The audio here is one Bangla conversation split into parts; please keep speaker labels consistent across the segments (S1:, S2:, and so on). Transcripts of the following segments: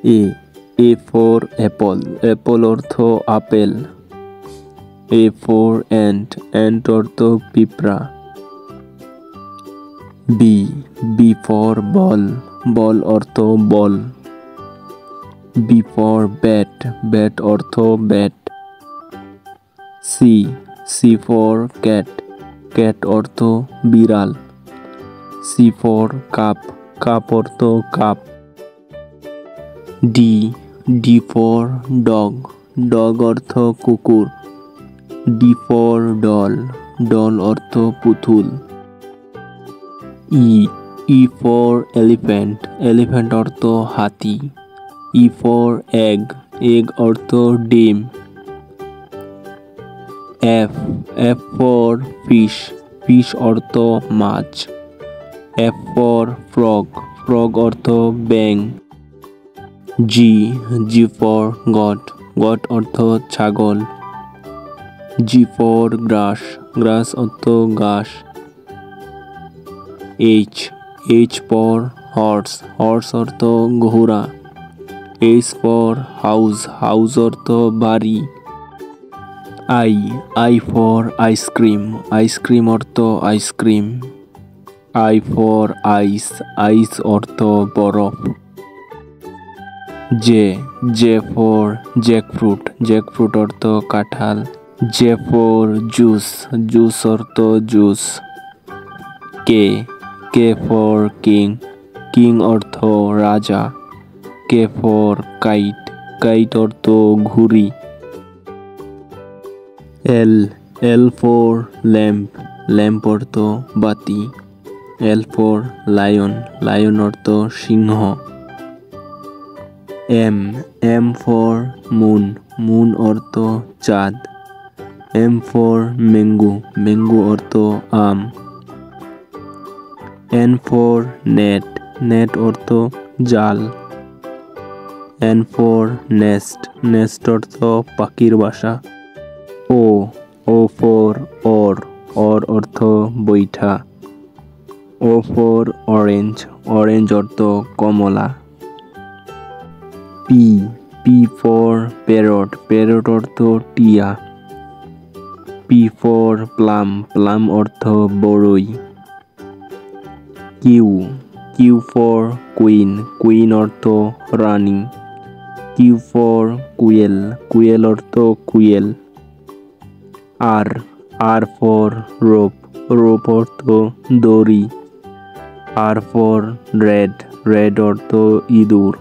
S1: A A for apple, apple অর্থ আপেল। এ ফর অ্যান্ট অর্থ পিঁপড়া। B B for ball, ball অর্থ ball. B for bat, bat অর্থ bat. C for cat, cat অর্থ বিড়াল। সি ফর কাপ, কাপ অর্থ cup. D for dog, dog অর্থ কুকুর। ডি ফর ডল, ডল অর্থ পুতুল। ই ফর এলিফ্যান্ট, এলিফ্যান্ট অর্থ হাতি। ই ফর এগ, এগ অর্থ ডিম। এফ ফর ফিশ, ফিশ অর্থ মাছ। এফ ফর ফ্রগ, ফ্রগ অর্থ ব্যাঙ। জি ফর গট, গট অর্থ ছাগল। জি ফর গ্রাস, গ্রাস অর্থ ঘাস। এইচ ফর হর্স, হর্স অর্থ ঘোড়া। এইচ ফর হাউস, হাউস অর্থ বাড়ি। আই ফর আইসক্রিম, আইসক্রিম অর্থ আইসক্রিম। আই ফর আইস, আইস অর্থ বরফ। জে ফর জ্যাকফ্রুট, জ্যাকফ্রুট অর্থ কাঁঠাল। জে ফর জুস, জুস অর্থ juice. K for king, king অর্থ রাজা। কে ফর কাইট, কাইট অর্থ ঘুড়ি। এল ফর ল্যাম্প, ল্যাম্প অর্থ বাতি। এল ফর লায়ন, লায়ন অর্থ সিংহ। এম ফর মুন, মুন অর্থ চাঁদ। এম ফর ম্যাঙ্গো, ম্যাঙ্গো অর্থ আম। এন ফর নেট, নেট অর্থ জাল। এন ফর নেস্ট, নেস্ট অর্থ পাখির বাসা। ও ফর অর, অর অর্থ বৈঠা। ও ফর অরেঞ্জ, অরেঞ্জ অর্থ কমলা। পি ফর প্যারট, প্যারট অর্থ টিয়া। পি ফর প্লাম, প্লাম অর্থ বড়ই। কিউ ফর কুইন, কুইন অর্থ রানী। কিউ ফর কুয়েল, কুয়েল অর্থ quail. R for rope, rope অর্থ দড়ি। আর ফর রেড, রেড অর্থ ইঁদুর।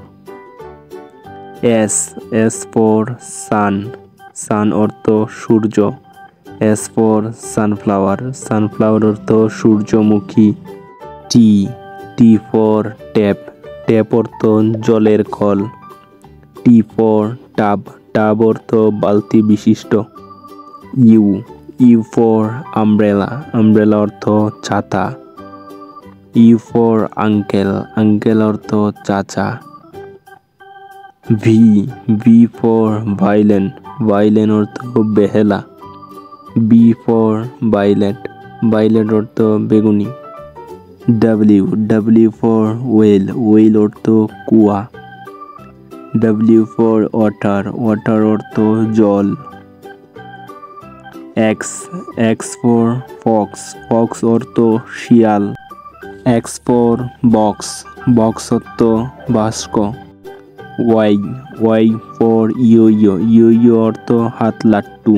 S1: এস ফর সান, সান অর্থ সূর্য। এস ফর সানফ্লাওয়ার, সানফ্লাওয়ার অর্থ সূর্যমুখী। টি ফর ট্যাপ, ট্যাপ অর্থ জলের call. T for tub, tub অর্থ বালতি বিশিষ্ট। ইউ ফর আমব্রেলা, আমব্রেলা অর্থ ছাতা। ইউ ফর আঙ্কেল, আঙ্কেল অর্থ চাচা। ভি ফর ভায়োলিন, ভায়োলিন অর্থ বেহালা। বি ফর ভায়োলেট, ভায়োলেট অর্থ বেগুনি। ডাব্লিউ ফর ওয়েল, ওয়েল অর্থ কুয়া। ডাব্লিউ ফর ওয়াটার, ওয়াটার অর্থ জল। এক্স ফর ফক্স, ফক্স অর্থ শিয়াল। এক্স ফর বক্স, বক্স অর্থ বাস্ক। ওয়াই ফর ইয়ো, ইয়ো অর্থ হাত লাট্টু।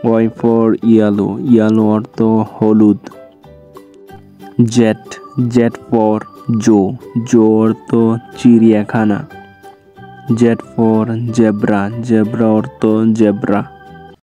S1: ওয়াই ফর ইয়ালো, ইয়ালো অর্থ হলুদ। জেড ফর জো অর্থ চিড়িয়াখানা। জেড ফর জেব্রা, জেব্রা অর্থ জেব্রা।